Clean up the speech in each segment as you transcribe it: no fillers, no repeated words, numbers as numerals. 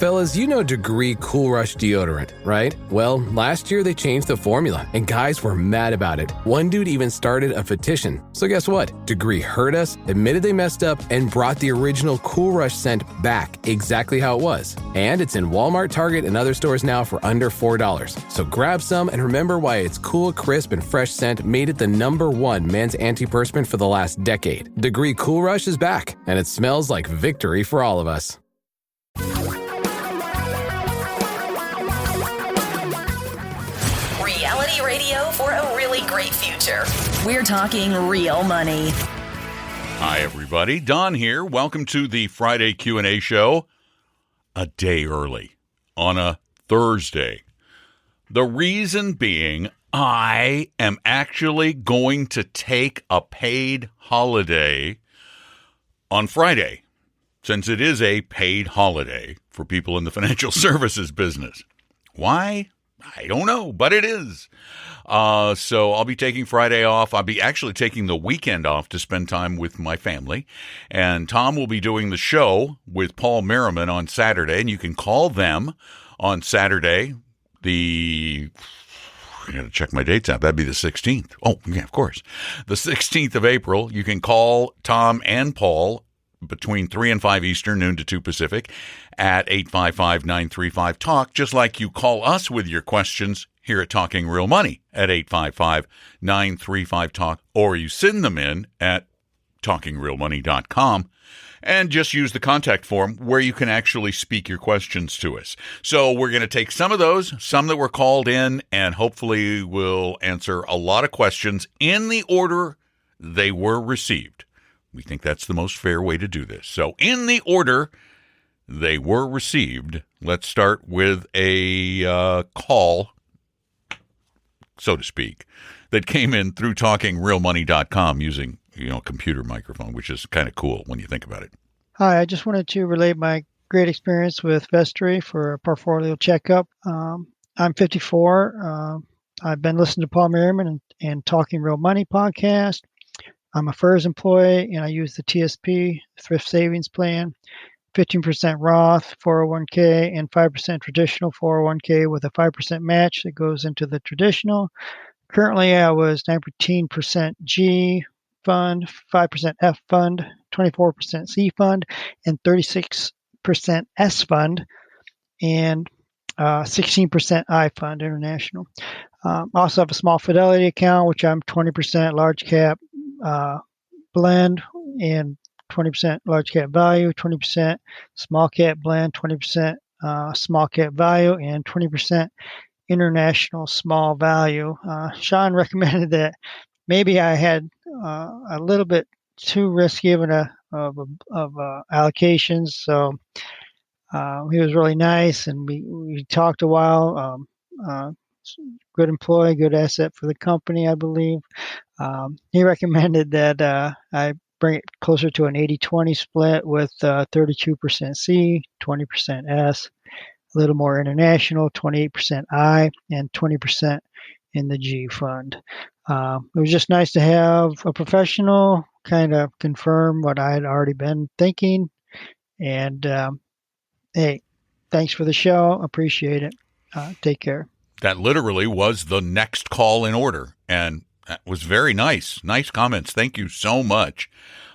Fellas, you know Degree Cool Rush deodorant, right? Well, last year they changed the formula, and guys were mad about it. One dude even started a petition. So guess what? Degree heard us, admitted they messed up, and brought the original Cool Rush scent back exactly how it was. And it's in Walmart, Target, and other stores now for under $4. So grab some and remember why its cool, crisp, and fresh scent made it the #1 men's antiperspirant for the last decade. Degree Cool Rush is back, and it smells like victory for all of us. Reality radio for a really great future. We're talking real money. Hi, everybody. Don here. Welcome to the Friday Q&A show. A day early on a Thursday. The reason being, I am actually going to take a paid holiday on Friday, since it is a paid holiday for people in the financial services business. Why? I don't know, but it is. So I'll be taking Friday off. I'll be actually taking the weekend off to spend time with my family. And Tom will be doing the show with Paul Merriman on Saturday. And you can call them on Saturday. I got to check my dates out. That'd be the 16th. Oh, yeah, of course. The 16th of April. You can call Tom and Paul between 3 and 5 Eastern, noon to 2 Pacific, at 855-935-TALK, just like you call us with your questions here at Talking Real Money at 855-935-TALK, or you send them in at talkingrealmoney.com and just use the contact form where you can actually speak your questions to us. So we're going to take some of those, some that were called in, and hopefully we'll answer a lot of questions in the order they were received. We think that's the most fair way to do this. So in the order they were received, let's start with a call, so to speak, that came in through talkingrealmoney.com using, computer microphone, which is kind of cool when you think about it. Hi, I just wanted to relate my great experience with Vestry for a portfolio checkup. I'm 54. I've been listening to Paul Merriman and Talking Real Money podcast. I'm a FERS employee, and I use the TSP, Thrift Savings Plan, 15% Roth 401k, and 5% traditional 401k with a 5% match that goes into the traditional. Currently, I was 19% G fund, 5% F fund, 24% C fund, and 36% S fund, and 16% I fund international. Also have a small Fidelity account, which I'm 20% large cap blend and 20% large cap value, 20% small cap blend, 20% small cap value, and 20% international small value. Sean recommended that maybe I had a little bit too risky of allocations, so he was really nice, and we talked a while. Good employee, good asset for the company, I believe. He recommended that I bring it closer to an 80-20 split with 32% C, 20% S, a little more international, 28% I, and 20% in the G fund. It was just nice to have a professional kind of confirm what I had already been thinking. And hey, thanks for the show. Appreciate it. Take care. That literally was the next call in order, and that was very nice. Nice comments. Thank you so much.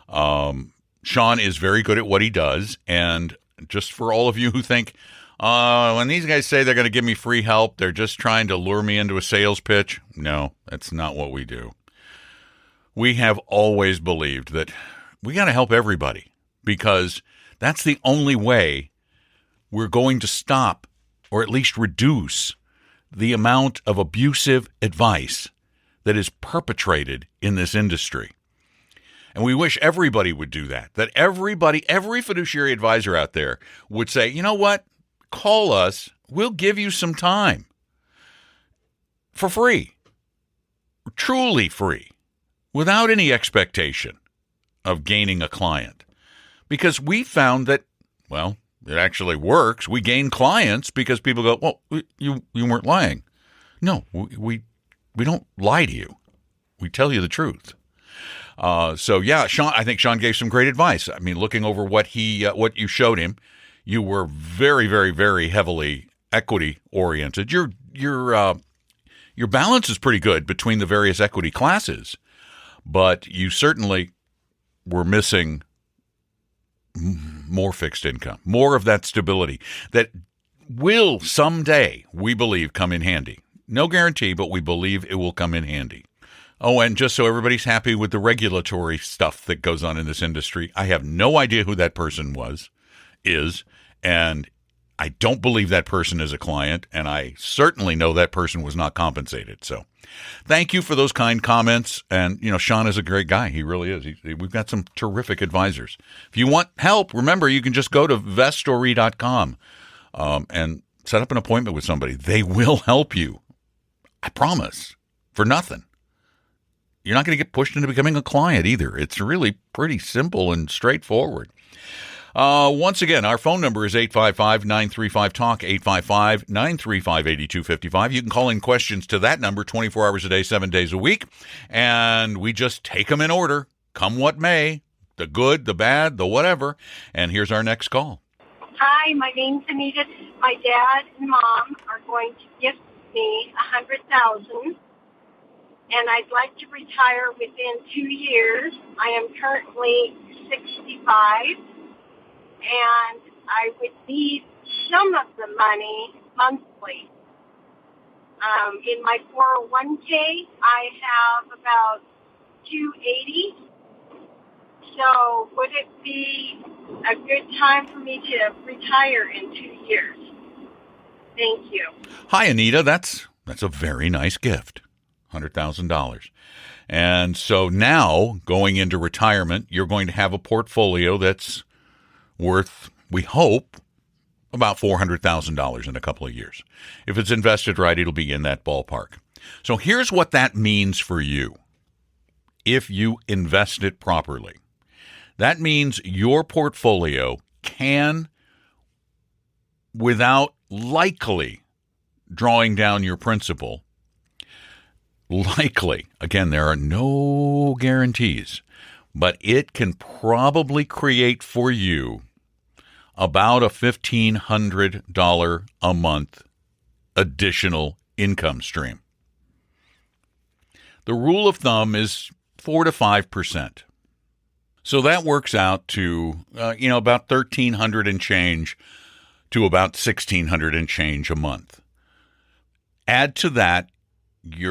Sean is very good at what he does, and just for all of you who think, when these guys say they're going to give me free help, they're just trying to lure me into a sales pitch. No, that's not what we do. We have always believed that we got to help everybody, because that's the only way we're going to stop, or at least reduce, the amount of abusive advice that is perpetrated in this industry. And we wish everybody would do that. That everybody, every fiduciary advisor out there would say, you know what? Call us. We'll give you some time. For free. Truly free. Without any expectation of gaining a client. Because we found that, well, it actually works. We gain clients because people go, well, you weren't lying. No, we don't lie to you. We tell you the truth. So yeah, Sean, I think Sean gave some great advice. I mean, looking over what you showed him, you were very, very, very heavily equity oriented. Your balance is pretty good between the various equity classes, but you certainly were missing more fixed income, more of that stability that will someday, we believe, come in handy. No guarantee, but we believe it will come in handy. Oh, and just so everybody's happy with the regulatory stuff that goes on in this industry, I have no idea who that person is, and I don't believe that person is a client, and I certainly know that person was not compensated. So thank you for those kind comments. And, Sean is a great guy. He really is. We've got some terrific advisors. If you want help, remember, you can just go to vestory.com and set up an appointment with somebody. They will help you. I promise. For nothing. You're not going to get pushed into becoming a client either. It's really pretty simple and straightforward. Once again, our phone number is 855-935-TALK, 855-935-8255. You can call in questions to that number 24 hours a day, 7 days a week, and we just take them in order, come what may, the good, the bad, the whatever. And here's our next call. Hi, my name's Anita. My dad and mom are going to gift me $100,000, and I'd like to retire within 2 years. I am currently 65. And I would need some of the money monthly. In my 401k, I have about $280. So would it be a good time for me to retire in 2 years? Thank you. Hi, Anita. That's a very nice gift, $100,000. And so now, going into retirement, you're going to have a portfolio that's worth, we hope, about $400,000 in a couple of years. If it's invested right, it'll be in that ballpark. So here's what that means for you if you invest it properly. That means your portfolio can, without likely drawing down your principal, likely, again, there are no guarantees, but it can probably create for you about a $1,500 a month additional income stream. The rule of thumb is 4 to 5%. So that works out to, about $1,300 and change to about $1,600 and change a month. Add to that,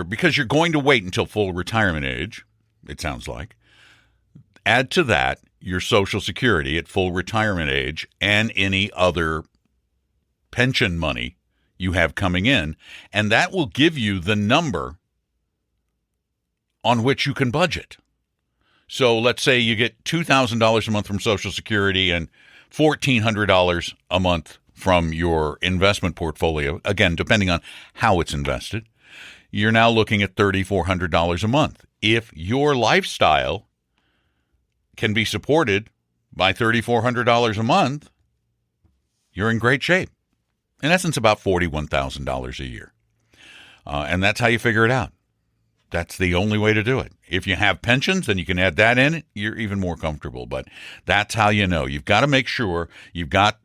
because you're going to wait until full retirement age, it sounds like. Add to that your Social Security at full retirement age and any other pension money you have coming in, and that will give you the number on which you can budget. So let's say you get $2,000 a month from Social Security and $1,400 a month from your investment portfolio, again, depending on how it's invested. You're now looking at $3,400 a month. If your lifestyle can be supported by $3,400 a month, you're in great shape. In essence, about $41,000 a year. And that's how you figure it out. That's the only way to do it. If you have pensions, then you can add that in. You're even more comfortable. But that's how you know. You've got to make sure you've got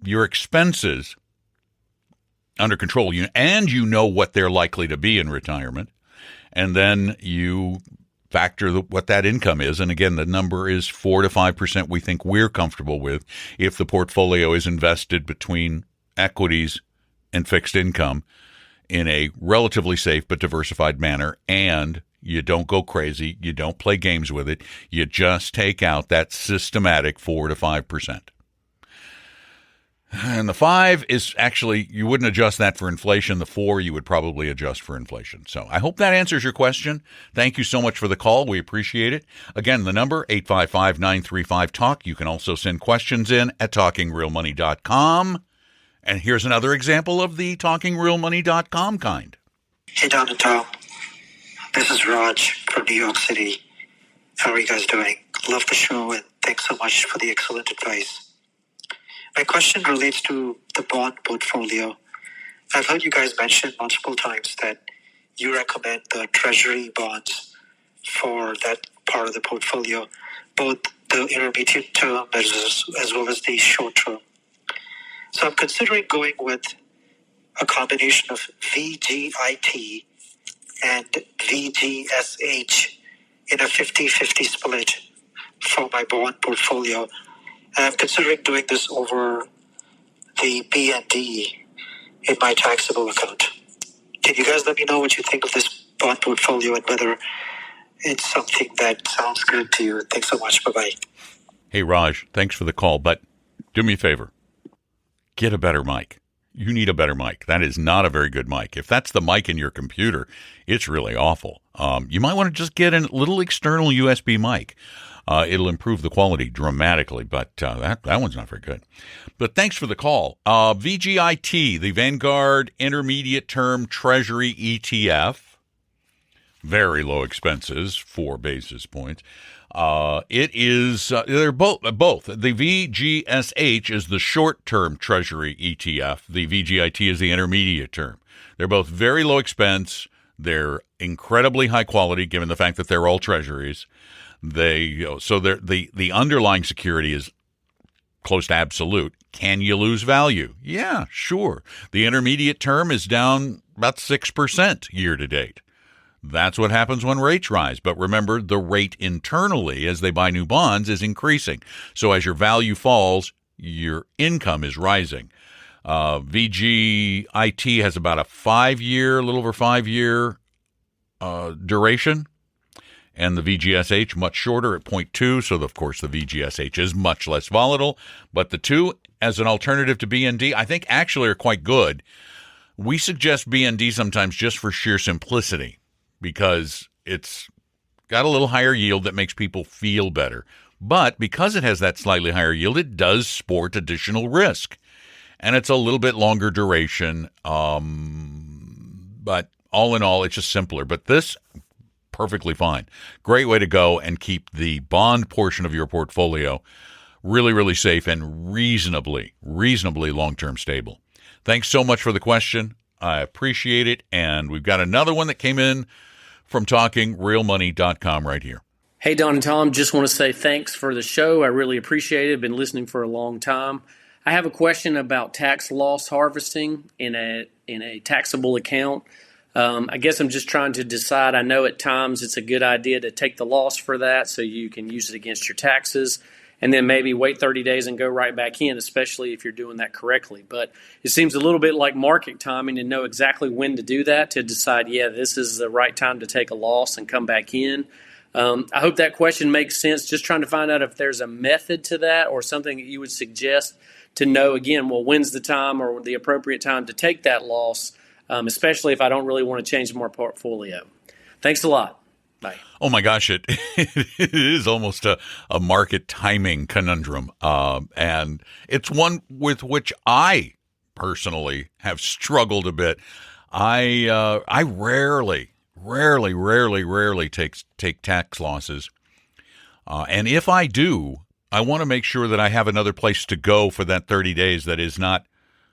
your expenses under control, and you know what they're likely to be in retirement. And then you factor what that income is. And again, the number is 4 to 5% we think we're comfortable with if the portfolio is invested between equities and fixed income in a relatively safe but diversified manner, and you don't go crazy, you don't play games with it, you just take out that systematic 4 to 5%. And the 5 is actually, you wouldn't adjust that for inflation. The 4 you would probably adjust for inflation. So I hope that answers your question. Thank you so much for the call. We appreciate it. Again, the number, 855-935-TALK. You can also send questions in at talkingrealmoney.com. And here's another example of the talkingrealmoney.com kind. Hey, Don and Tom. This is Raj from New York City. How are you guys doing? Love the show, and thanks so much for the excellent advice. My question relates to the bond portfolio. I've heard you guys mention multiple times that you recommend the treasury bonds for that part of the portfolio, both the intermediate term as well as the short term. So I'm considering going with a combination of VGIT and VGSH in a 50-50 split for my bond portfolio. And I'm considering doing this over the BND in my taxable account. Can you guys let me know what you think of this bond portfolio and whether it's something that sounds good to you? Thanks so much. Bye-bye. Hey, Raj, thanks for the call, but do me a favor. Get a better mic. You need a better mic. That is not a very good mic. If that's the mic in your computer, it's really awful. You might want to just get a little external USB mic. It'll improve the quality dramatically, but that one's not very good. But thanks for the call. VGIT, the Vanguard Intermediate Term Treasury ETF, very low expenses, 4 basis points. It is, they're both. The VGSH is the short-term Treasury ETF. The VGIT is the intermediate term. They're both very low expense. They're incredibly high quality, given the fact that they're all treasuries. The underlying security is close to absolute. Can you lose value? Yeah, sure. The intermediate term is down about 6% year to date. That's what happens when rates rise. But remember, the rate internally, as they buy new bonds, is increasing. So as your value falls, your income is rising. VGIT has about a little over 5-year duration. And the VGSH much shorter at 0.2. So, of course, the VGSH is much less volatile. But the two, as an alternative to BND, I think actually are quite good. We suggest BND sometimes just for sheer simplicity, because it's got a little higher yield that makes people feel better. But because it has that slightly higher yield, it does sport additional risk. And it's a little bit longer duration. But all in all, it's just simpler. But this, perfectly fine. Great way to go and keep the bond portion of your portfolio really, really safe and reasonably long-term stable. Thanks so much for the question. I appreciate it. And we've got another one that came in from TalkingRealMoney.com right here. Hey, Don and Tom, just want to say thanks for the show. I really appreciate it. I've been listening for a long time. I have a question about tax loss harvesting in a taxable account. I guess I'm just trying to decide. I know at times it's a good idea to take the loss for that so you can use it against your taxes, and then maybe wait 30 days and go right back in, especially if you're doing that correctly. But it seems a little bit like market timing to know exactly when to do that, to decide, this is the right time to take a loss and come back in. I hope that question makes sense. Just trying to find out if there's a method to that or something that you would suggest to know, again, when's the time or the appropriate time to take that loss, especially if I don't really want to change my portfolio. Thanks a lot. Bye. Oh my gosh, it is almost a market timing conundrum. And it's one with which I personally have struggled a bit. I rarely take tax losses. And if I do, I want to make sure that I have another place to go for that 30 days that is not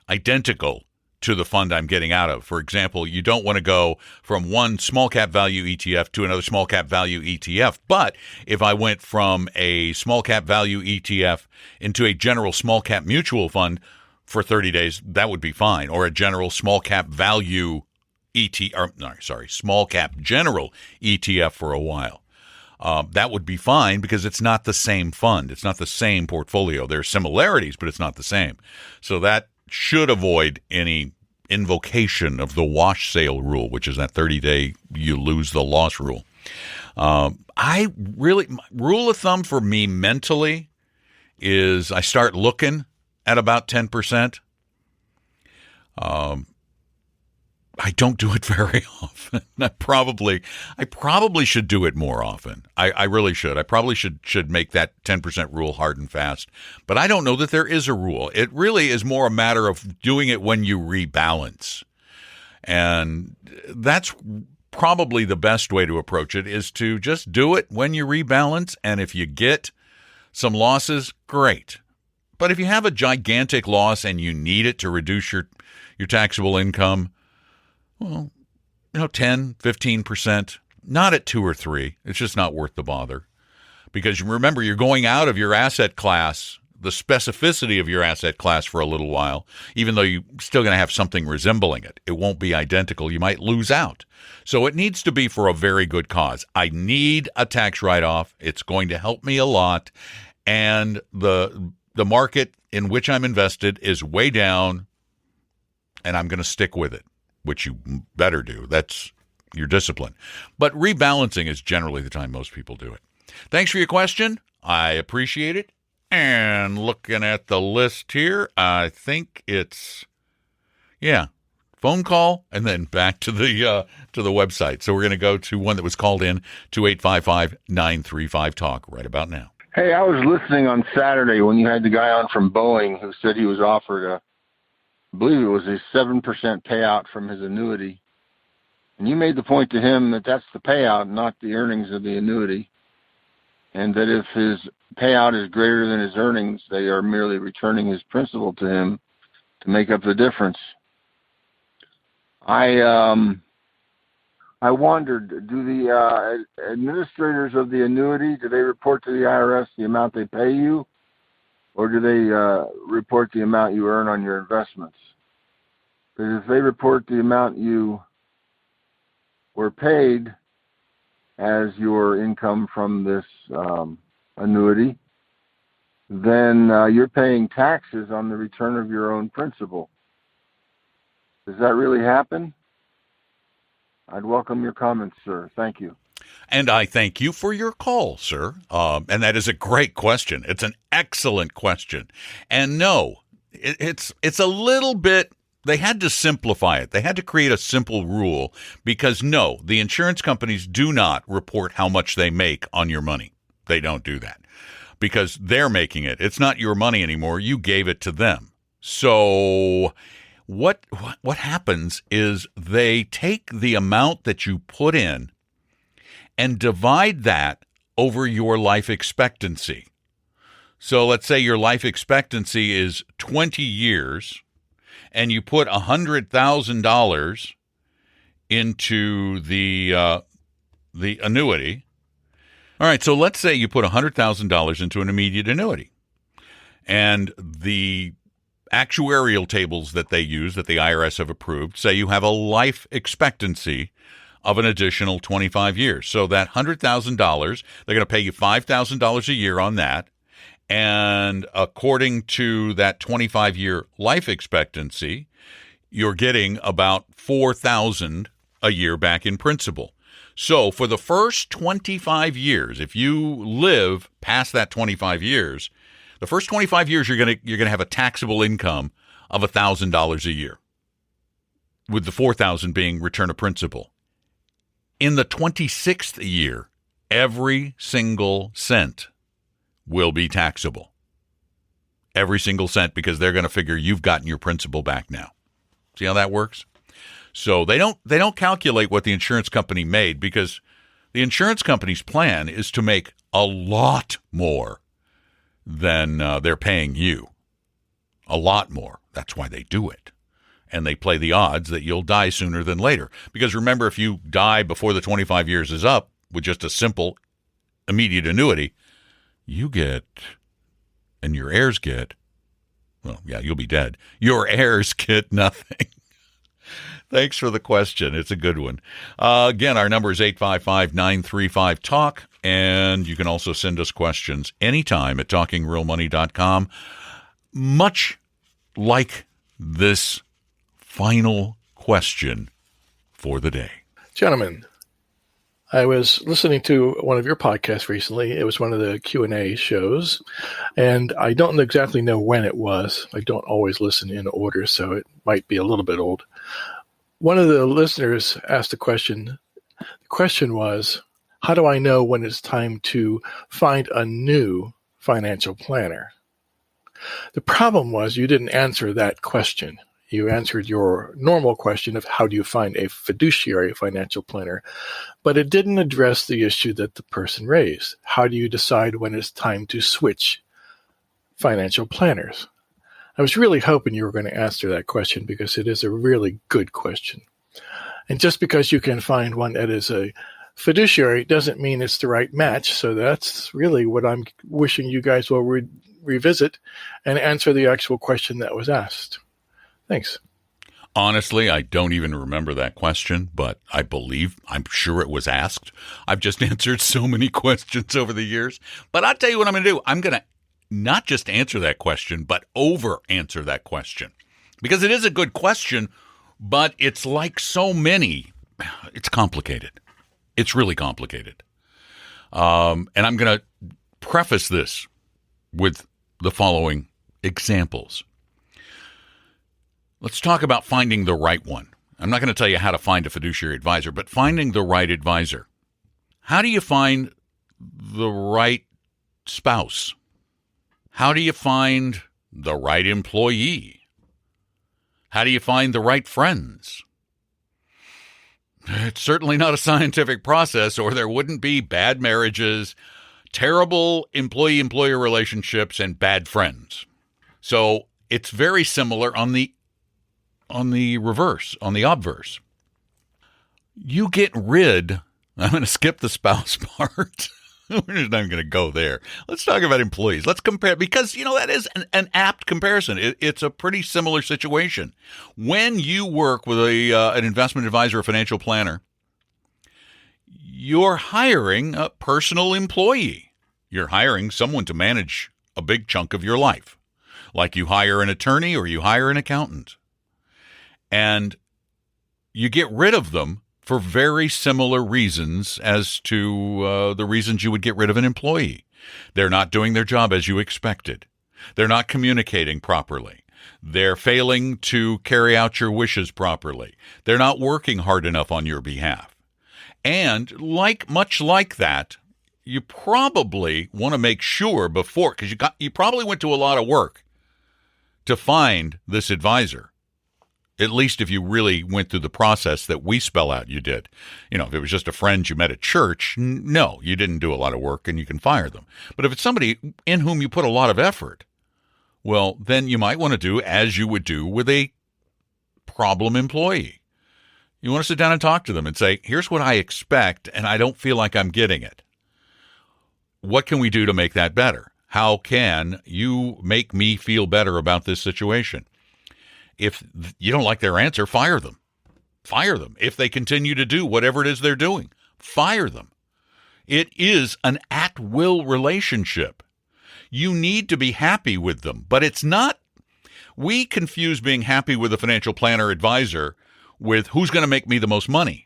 identical to the fund I'm getting out of. For example, you don't want to go from one small cap value ETF to another small cap value ETF. But if I went from a small cap value ETF into a general small cap mutual fund for 30 days, that would be fine. Or a general small cap value small cap general ETF for a while. That would be fine because it's not the same fund. It's not the same portfolio. There are similarities, but it's not the same. So that should avoid any invocation of the wash sale rule, which is that 30-day you lose the loss rule. Rule of thumb for me mentally is I start looking at about 10%. I don't do it very often. I probably should do it more often. I really should. I probably should make that 10% rule hard and fast. But I don't know that there is a rule. It really is more a matter of doing it when you rebalance. And that's probably the best way to approach it, is to just do it when you rebalance. And if you get some losses, great. But if you have a gigantic loss and you need it to reduce your taxable income, well, 10, 15%, not at 2 or 3. It's just not worth the bother. Because remember, you're going out of your asset class the specificity of your asset class for a little while, even though you're still going to have something resembling it. It won't be identical. You might lose out. So it needs to be for a very good cause. I need a tax write-off. It's going to help me a lot. And the market in which I'm invested is way down, and I'm going to stick with it, which you better do. That's your discipline. But rebalancing is generally the time most people do it. Thanks for your question. I appreciate it. And looking at the list here, I think it's, phone call and then back to the website. So we're going to go to one that was called in to 855-935-TALK right about now. Hey, I was listening on Saturday when you had the guy on from Boeing who said he was offered I believe it was a 7% payout from his annuity. And you made the point to him that that's the payout, not the earnings of the annuity. And that if his payout is greater than his earnings, they are merely returning his principal to him to make up the difference. I wondered, do the administrators of the annuity, do they report to the IRS the amount they pay you, or do they report the amount you earn on your investments? Because if they report the amount you were paid as your income from this annuity, then you're paying taxes on the return of your own principal. Does that really happen? I'd welcome your comments, sir. Thank you. And I thank you for your call, sir. And that is a great question. It's an excellent question. And no, it's a little bit, they had to simplify it. They had to create a simple rule because no, the insurance companies do not report how much they make on your money. They don't do that because they're making it. It's not your money anymore. You gave it to them. So what happens is they take the amount that you put in and divide that over your life expectancy. So let's say your life expectancy is 20 years and you put $100,000 into the annuity. All right, so let's say you put $100,000 into an immediate annuity. And the actuarial tables that they use, that the IRS have approved, say you have a life expectancy of an additional 25 years. So that $100,000, they're going to pay you $5,000 a year on that. And according to that 25-year life expectancy, you're getting about $4,000 a year back in principal. So for the first 25 years, if you live past that 25 years, the first 25 years you're going to have a taxable income of $1,000 a year, with the $4,000 being return of principal. In the 26th year, every single cent will be taxable. Every single cent, because they're going to figure you've gotten your principal back now. See how that works? So they don't calculate what the insurance company made, because the insurance company's plan is to make a lot more than they're paying you. A lot more. That's why they do it. And they play the odds that you'll die sooner than later. Because remember, if you die before the 25 years is up with just a simple immediate annuity, you get, and your heirs get, well, yeah, you'll be dead. Your heirs get nothing. Thanks for the question. It's a good one. Again, our number is 855-935-TALK, and you can also send us questions anytime at talkingrealmoney.com. Much like this final question for the day. Gentlemen, I was listening to one of your podcasts recently. It was one of the Q&A shows, and I don't exactly know when it was. I don't always listen in order, so it might be a little bit old. One of the listeners asked a question. The question was, how do I know when it's time to find a new financial planner? The problem was you didn't answer that question. You answered your normal question of how do you find a fiduciary financial planner, but it didn't address the issue that the person raised. How do you decide when it's time to switch financial planners? I was really hoping you were going to answer that question because it is a really good question. And just because you can find one that is a fiduciary doesn't mean it's the right match. So that's really what I'm wishing you guys will revisit and answer the actual question that was asked. Thanks. Honestly, I don't even remember that question, but I'm sure it was asked. I've just answered so many questions over the years. But I'll tell you what I'm going to do. I'm going to not just answer that question, but over-answer that question. Because it is a good question, but it's like so many. It's complicated. It's really complicated. And I'm going to preface this with the following examples. Let's talk about finding the right one. I'm not going to tell you how to find a fiduciary advisor, but finding the right advisor. How do you find the right spouse? How do you find the right employee? How do you find the right friends? It's certainly not a scientific process, or there wouldn't be bad marriages, terrible employee-employer relationships, and bad friends. So it's very similar on the reverse, on the obverse. You get rid, I'm going to skip the spouse part. We're not even going to go there. Let's talk about employees. Let's compare, because, that is an apt comparison. It's a pretty similar situation. When you work with an investment advisor or financial planner, you're hiring a personal employee. You're hiring someone to manage a big chunk of your life, like you hire an attorney or you hire an accountant. And you get rid of them for very similar reasons as to the reasons you would get rid of an employee. They're not doing their job as you expected. They're not communicating properly. They're failing to carry out your wishes properly. They're not working hard enough on your behalf. And much like that, you probably want to make sure before, because you probably went to a lot of work to find this advisor. At least if you really went through the process that we spell out you did. If it was just a friend you met at church, no, you didn't do a lot of work and you can fire them. But if it's somebody in whom you put a lot of effort, well, then you might want to do as you would do with a problem employee. You want to sit down and talk to them and say, here's what I expect, and I don't feel like I'm getting it. What can we do to make that better? How can you make me feel better about this situation? If you don't like their answer, fire them. Fire them. If they continue to do whatever it is they're doing, fire them. It is an at-will relationship. You need to be happy with them, but it's not. We confuse being happy with a financial planner advisor with who's going to make me the most money.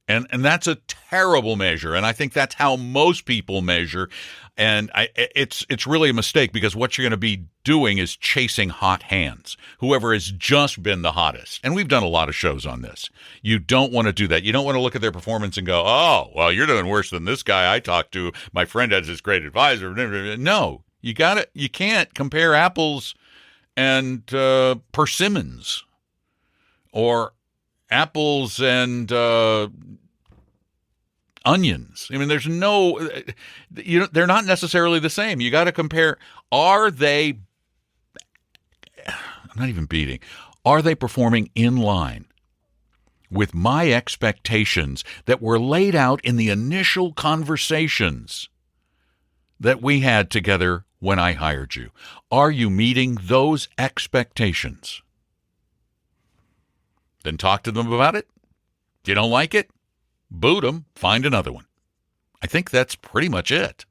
And that's a terrible measure, and I think that's how most people measure. And it's really a mistake, because what you're going to be doing is chasing hot hands, whoever has just been the hottest. And we've done a lot of shows on this. You don't want to do that. You don't want to look at their performance and go, oh, well, you're doing worse than this guy I talked to. My friend has this great advisor. No, you can't compare apples and persimmons, or apples and onions. I mean, there's no, they're not necessarily the same. You got to compare. Are they performing in line with my expectations that were laid out in the initial conversations that we had together when I hired you? Are you meeting those expectations? Then talk to them about it. If you don't like it, boot them, find another one. I think that's pretty much it.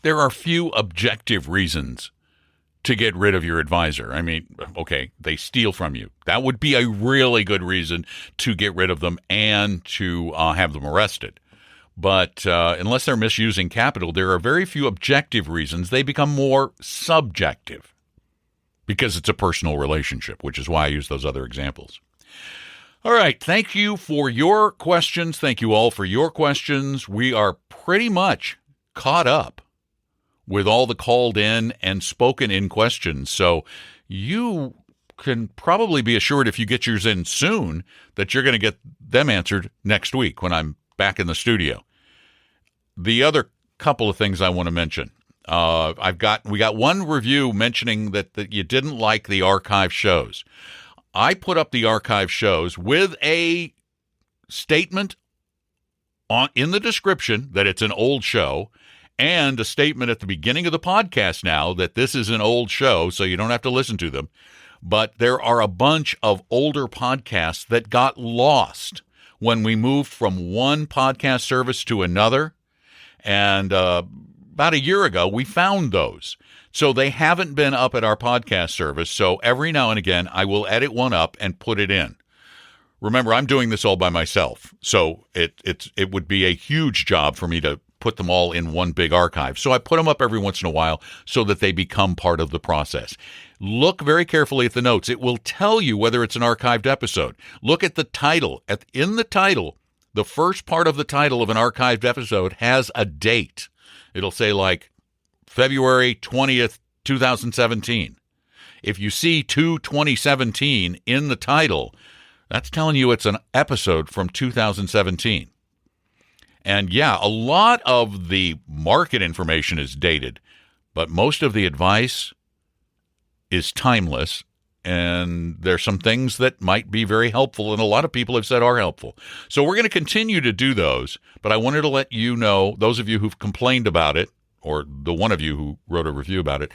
There are few objective reasons to get rid of your advisor. I mean, okay, they steal from you. That would be a really good reason to get rid of them and to have them arrested. But unless they're misusing capital, there are very few objective reasons. They become more subjective because it's a personal relationship, which is why I use those other examples. All right. Thank you for your questions. Thank you all for your questions. We are pretty much caught up with all the called in and spoken in questions. So you can probably be assured, if you get yours in soon, that you're going to get them answered next week when I'm back in the studio. The other couple of things I want to mention. We got one review mentioning that you didn't like the archive shows. I put up the archive shows with a statement in the description that it's an old show, and a statement at the beginning of the podcast now that this is an old show, so you don't have to listen to them. But there are a bunch of older podcasts that got lost when we moved from one podcast service to another. And about a year ago, we found those. So they haven't been up at our podcast service. So every now and again, I will edit one up and put it in. Remember, I'm doing this all by myself. So it would be a huge job for me to put them all in one big archive. So I put them up every once in a while so that they become part of the process. Look very carefully at the notes. It will tell you whether it's an archived episode. Look at the title. In the title, the first part of the title of an archived episode has a date. It'll say like February 20th, 2017. If you see 2/2017 in the title, that's telling you it's an episode from 2017. And yeah, a lot of the market information is dated, but most of the advice is timeless, and there's some things that might be very helpful, and a lot of people have said are helpful. So we're going to continue to do those, but I wanted to let you know, those of you who've complained about it, or the one of you who wrote a review about it,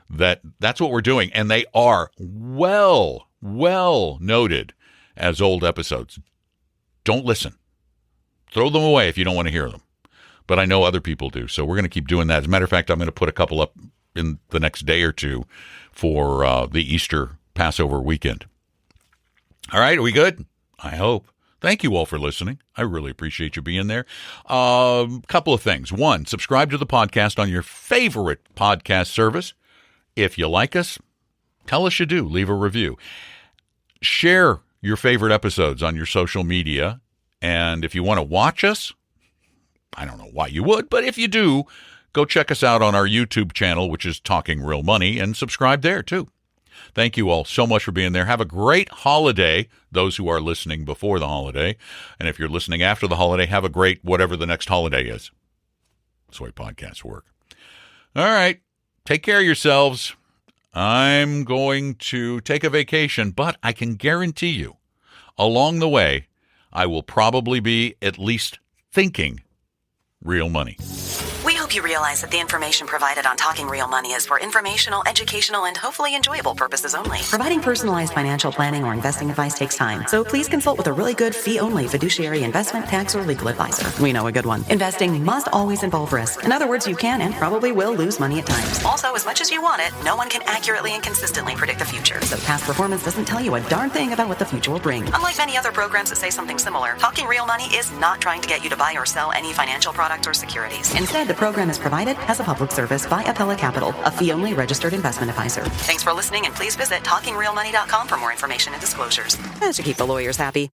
that's what we're doing, and they are well noted as old episodes. Don't listen. Throw them away if you don't want to hear them. But I know other people do, so we're going to keep doing that. As a matter of fact, I'm going to put a couple up in the next day or two for the Easter Passover weekend. All right, are we good? I hope. Thank you all for listening. I really appreciate you being there. Couple of things. One, subscribe to the podcast on your favorite podcast service. If you like us, tell us you do. Leave a review. Share your favorite episodes on your social media. And if you want to watch us, I don't know why you would, but if you do, go check us out on our YouTube channel, which is Talking Real Money, and subscribe there too. Thank you all so much for being there. Have a great holiday, those who are listening before the holiday. And if you're listening after the holiday, have a great whatever the next holiday is. That's the way podcasts work. All right. Take care of yourselves. I'm going to take a vacation, but I can guarantee you, along the way, I will probably be at least thinking real money. We hope you realize that the information provided on Talking Real Money is for informational, educational, and hopefully enjoyable purposes only. Providing personalized financial planning or investing advice takes time, so please consult with a really good fee-only fiduciary investment, tax, or legal advisor. We know a good one. Investing must always involve risk. In other words, you can and probably will lose money at times. Also, as much as you want it, no one can accurately and consistently predict the future, so past performance doesn't tell you a darn thing about what the future will bring. Unlike many other programs that say something similar, Talking Real Money is not trying to get you to buy or sell any financial products or securities. Instead, the program is provided as a public service by Apella Capital, a fee-only registered investment advisor. Thanks for listening, and please visit TalkingRealMoney.com for more information and disclosures. That should keep the lawyers happy.